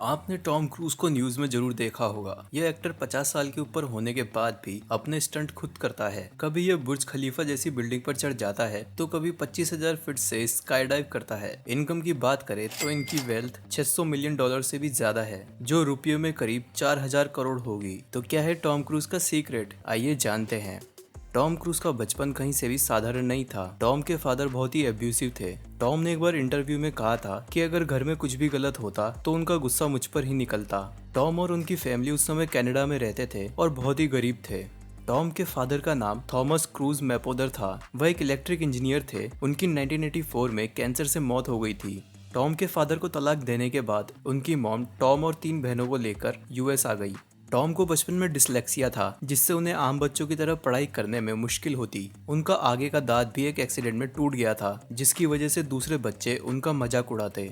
आपने Tom cruise को news में जरूर देखा होगा। यह एक्टर 50 साल के ऊपर होने के बाद भी अपने स्टंट खुद करता है। कभी यह बुर्ज खलीफा जैसी बिल्डिंग पर चढ़ जाता है तो कभी 25,000 फीट से स्काई डाइव करता है। इनकम की बात करें तो इनकी वेल्थ $600 मिलियन से भी ज्यादा है, जो रुपयों में करीब 4,000 करोड़ होगी। तो क्या है टॉम क्रूज का सीक्रेट, आइए जानते हैं। टॉम क्रूज का बचपन कहीं से भी साधारण नहीं था। टॉम के फादर बहुत ही एब्यूसिव थे। टॉम ने एक बार इंटरव्यू में कहा था कि अगर घर में कुछ भी गलत होता तो उनका गुस्सा मुझ पर ही निकलता। टॉम और उनकी फैमिली उस समय कनाडा में रहते थे और बहुत ही गरीब थे। टॉम के फादर का नाम थॉमस क्रूज मैपोदर था। वह एक इलेक्ट्रिक इंजीनियर थे। उनकी 1984 में कैंसर से मौत हो गई थी। टॉम के फादर को तलाक देने के बाद उनकी मॉम टॉम और 3 बहनों को लेकर यूएस आ गई। टॉम को बचपन में डिसलेक्सिया था, जिससे उन्हें आम बच्चों की तरह पढ़ाई करने में मुश्किल होती। उनका आगे का दांत भी एक एक्सीडेंट में टूट गया था, जिसकी वजह से दूसरे बच्चे उनका मजाक उड़ाते।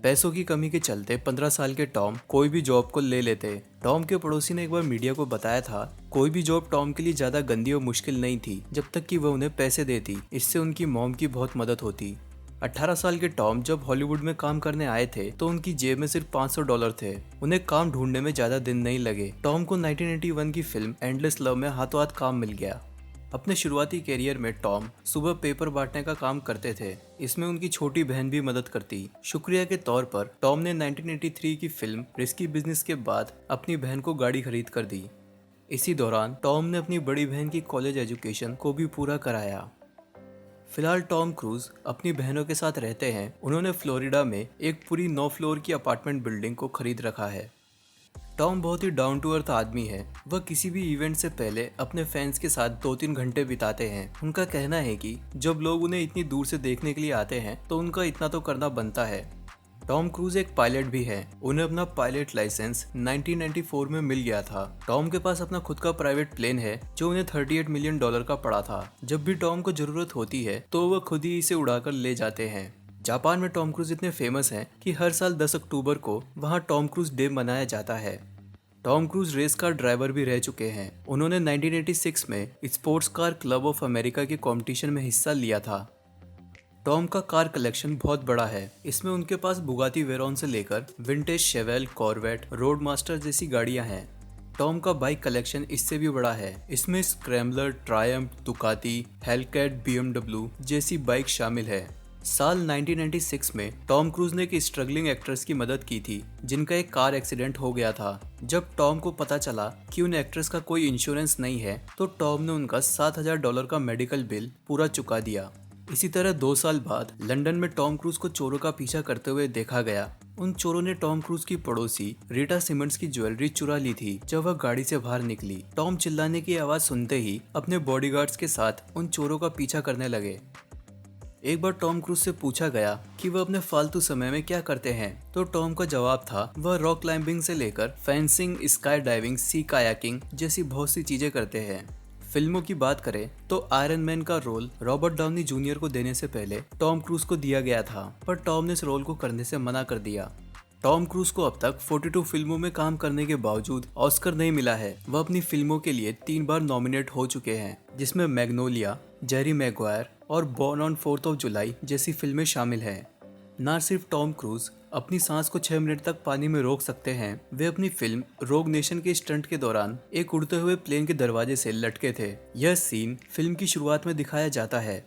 पैसों की कमी के चलते 15 साल के टॉम कोई भी जॉब को ले लेते। टॉम के पड़ोसी ने एक बार मीडिया को बताया था, कोई भी जॉब टॉम के लिए ज्यादा गंदी और मुश्किल नहीं थी जब तक कि वह उन्हें पैसे देती। इससे उनकी मॉम की बहुत मदद होती। 18 साल के टॉम जब हॉलीवुड में काम करने आए थे तो उनकी जेब में सिर्फ $500 थे। उन्हें काम ढूंढने में ज्यादा दिन नहीं लगे। टॉम को 1981 की फिल्म एंडलेस लव में हाथों हाथ काम मिल गया। अपने शुरुआती करियर में टॉम सुबह पेपर बांटने का काम करते थे। इसमें उनकी छोटी बहन भी मदद करती। शुक्रिया के तौर पर टॉम ने 1983 की फिल्म रिस्की बिजनेस के बाद अपनी बहन को गाड़ी खरीद कर दी। इसी दौरान टॉम ने अपनी बड़ी बहन की कॉलेज एजुकेशन को भी पूरा कराया। फिलहाल टॉम क्रूज अपनी बहनों के साथ रहते हैं। उन्होंने फ्लोरिडा में एक पूरी 9 फ्लोर की अपार्टमेंट बिल्डिंग को खरीद रखा है। टॉम बहुत ही डाउन टू अर्थ आदमी है। वह किसी भी इवेंट से पहले अपने फैंस के साथ 2-3 घंटे बिताते हैं। उनका कहना है कि जब लोग उन्हें इतनी दूर से देखने के लिए आते हैं तो उनका इतना तो करना बनता है। टॉम क्रूज एक पायलट भी है। उन्हें अपना पायलट लाइसेंस 1994 में मिल गया था। टॉम के पास अपना खुद का प्राइवेट प्लेन है जो उन्हें $38 मिलियन का पड़ा था। जब भी टॉम को जरूरत होती है तो वह खुद ही इसे उड़ाकर ले जाते हैं। जापान में टॉम क्रूज इतने फेमस हैं कि हर साल 10 अक्टूबर को वहाँ टॉम क्रूज डे मनाया जाता है। Tom Cruise race car driver भी रह चुके हैं। उन्होंने 1986 में sports car club of America के कंपटीशन में हिस्सा लिया था। टॉम का कार कलेक्शन बहुत बड़ा है। इसमें उनके पास बुगाटी वेरॉन से लेकर विंटेज शेवेल, कॉर्वेट, रोडमास्टर जैसी गाड़ियां हैं। टॉम का बाइक कलेक्शन इससे भी बड़ा है। इसमें स्क्रैम्बलर, ट्रायम्फ, दुकाती, हेलकैट, BMW जैसी बाइक शामिल है। साल 1996 में टॉम क्रूज ने एक स्ट्रगलिंग एक्ट्रेस की मदद की थी जिनका एक कार एक्सीडेंट हो गया था। जब टॉम को पता चला कि उन एक्ट्रेस का कोई इंश्योरेंस नहीं है तो टॉम ने उनका $7,000 का मेडिकल बिल पूरा चुका दिया। इसी तरह 2 साल बाद लंदन में टॉम क्रूज को चोरों का पीछा करते हुए देखा गया। उन चोरों ने टॉम क्रूज की पड़ोसी रीटा सिमंड्स की ज्वेलरी चुरा ली थी। जब वह गाड़ी से बाहर निकली, टॉम चिल्लाने की आवाज सुनते ही अपने बॉडीगार्ड्स के साथ उन चोरों का पीछा करने लगे। एक बार टॉम क्रूज से पूछा गया कि वह अपने फालतू समय में क्या करते हैं, तो टॉम का जवाब था वह रॉक क्लाइंबिंग से लेकर फेंसिंग, स्काई डाइविंग, सी कायाकिंग जैसी बहुत सी चीजें करते हैं। फिल्मों की बात करें तो आयरन मैन का रोल रॉबर्ट डाउनी जूनियर को देने से पहले टॉम क्रूज को दिया गया था, पर टॉम ने इस रोल को करने से मना कर दिया। टॉम क्रूज को अब तक 42 फिल्मों में काम करने के बावजूद ऑस्कर नहीं मिला है। वह अपनी फिल्मों के लिए 3 बार नॉमिनेट हो चुके हैं, जिसमें मैग्नोलिया, जेरी मैगवायर और born on 4th of July जैसी फिल्में शामिल हैं। न सिर्फ टॉम क्रूज अपनी सांस को 6 मिनट तक पानी में रोक सकते हैं, वे अपनी फिल्म रोग नेशन के स्टंट के दौरान एक उड़ते हुए प्लेन के दरवाजे से लटके थे। यह सीन फिल्म की शुरुआत में दिखाया जाता है।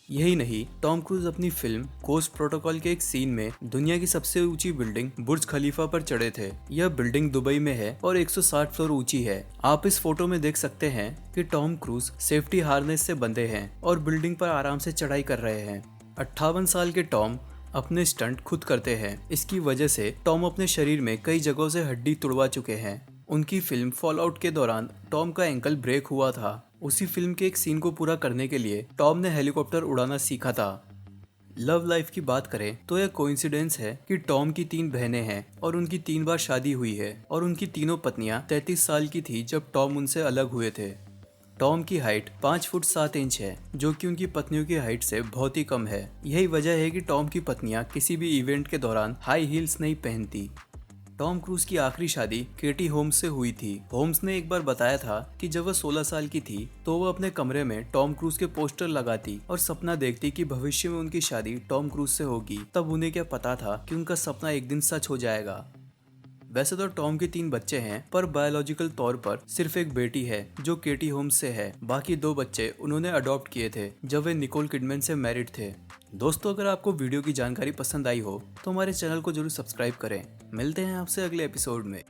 यही नहीं, टॉम क्रूज अपनी फिल्म कोस्ट प्रोटोकॉल के एक सीन में दुनिया की सबसे ऊंची बिल्डिंग बुर्ज खलीफा पर चढ़े थे। यह बिल्डिंग दुबई में है और 160 फ्लोर ऊंची है। आप इस फोटो में देख सकते हैं कि टॉम क्रूज सेफ्टी हार्नेस से बंधे हैं और बिल्डिंग पर आराम से चढ़ाई कर रहे हैं। 58 साल के टॉम अपने स्टंट खुद करते हैं। इसकी वजह से टॉम अपने शरीर में कई जगहों से हड्डी तुड़वा चुके हैं। उनकी फिल्म फॉलआउट के दौरान टॉम का एंकल ब्रेक हुआ था। उसी फिल्म के एक सीन को पूरा करने के लिए टॉम ने हेलीकॉप्टर उड़ाना सीखा था। लव लाइफ की बात करें तो यह कोइंसिडेंस है कि टॉम की 3 बहनें हैं और उनकी 3 बार शादी हुई है और उनकी तीनों पत्नियां 33 साल की थी जब टॉम उनसे अलग हुए थे। टॉम की हाइट 5 फुट 7 इंच है, जो कि उनकी पत्नियों की हाइट से बहुत ही कम है। यही वजह है कि टॉम की पत्नियां किसी भी इवेंट के दौरान हाई हील्स नहीं पहनती। टॉम क्रूज की आखिरी शादी केटी होम्स से हुई थी। होम्स ने एक बार बताया था कि जब वह 16 साल की थी तो वह अपने कमरे में टॉम क्रूज के पोस्टर लगाती और सपना देखती कि भविष्य में उनकी शादी टॉम क्रूज से होगी। तब उन्हें क्या पता था कि उनका सपना एक दिन सच हो जाएगा। वैसे तो टॉम के 3 बच्चे हैं, पर बायोलॉजिकल तौर पर सिर्फ एक बेटी है जो केटी होम्स से है। बाकी 2 बच्चे उन्होंने अडॉप्ट किए थे जब वे निकोल किडमैन से मैरिड थे। दोस्तों, अगर आपको वीडियो की जानकारी पसंद आई हो तो हमारे चैनल को जरूर सब्सक्राइब करें। मिलते हैं आपसे अगले एपिसोड में।